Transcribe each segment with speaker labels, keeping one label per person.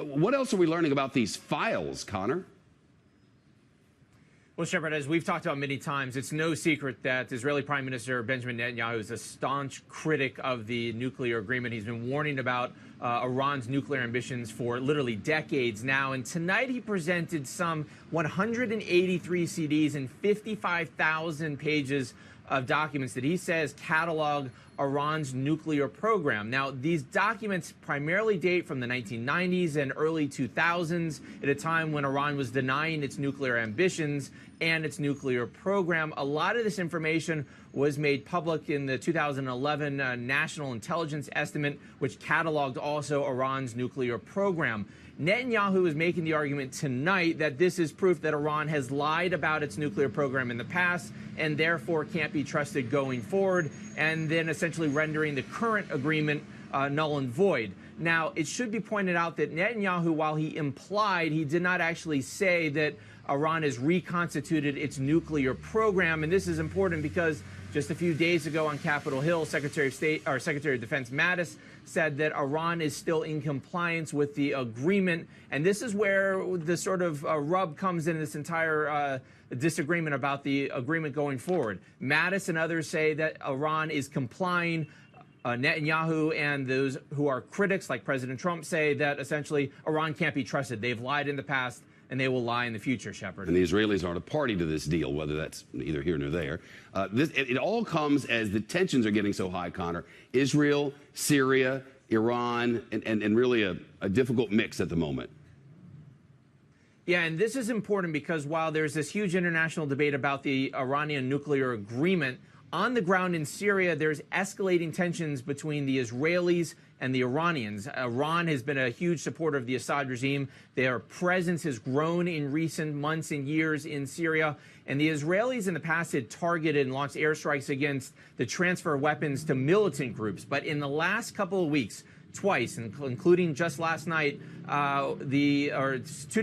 Speaker 1: What else are we learning about these files, Connor?
Speaker 2: Well, Shepard, as we've talked about many times, it's no secret that Israeli Prime Minister Benjamin Netanyahu is a staunch critic of the nuclear agreement. He's been warning about Iran's nuclear ambitions for literally decades now. And tonight he presented some 183 CDs and 55,000 pages of documents that he says catalog Iran's nuclear program. Now, these documents primarily date from the 1990s and early 2000s, at a time when Iran was denying its nuclear ambitions and its nuclear program. A lot of this information was made public in the 2011 National Intelligence Estimate, which cataloged also Iran's nuclear program. Netanyahu is making the argument tonight that this is proof that Iran has lied about its nuclear program in the past and therefore can't be trusted going forward, and then essentially rendering the current agreement null and void. Now, it should be pointed out that Netanyahu, while he implied, he did not actually say that Iran has reconstituted its nuclear program. And this is important because just a few days ago on Capitol Hill, Secretary of Defense Mattis said that Iran is still in compliance with the agreement. And this is where the sort of rub comes in this entire disagreement about the agreement going forward. Mattis and others say that Iran is complying. Netanyahu and those who are critics, like President Trump, say that essentially Iran can't be trusted. They've lied in the past, and they will lie in the future, Shepard.
Speaker 1: And the Israelis aren't a party to this deal, whether that's neither here nor there. It all comes as the tensions are getting so high, Connor. Israel, Syria, Iran, and really a difficult mix at the moment.
Speaker 2: Yeah, and this is important because while there's this huge international debate about the Iranian nuclear agreement, on the ground in Syria, there's escalating tensions between the Israelis and the Iranians. Iran has been a huge supporter of the Assad regime. Their presence has grown in recent months and years in Syria. And the Israelis in the past had targeted and launched airstrikes against the transfer of weapons to militant groups. But in the last couple of weeks, twice, including just last night, 2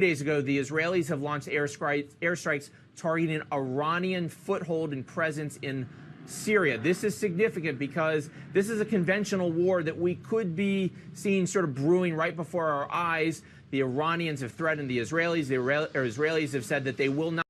Speaker 2: days ago, the Israelis have launched airstrikes targeting Iranian foothold and presence in Syria. This is significant because this is a conventional war that we could be seeing sort of brewing right before our eyes. The Iranians have threatened the Israelis. The Israelis have said that they will not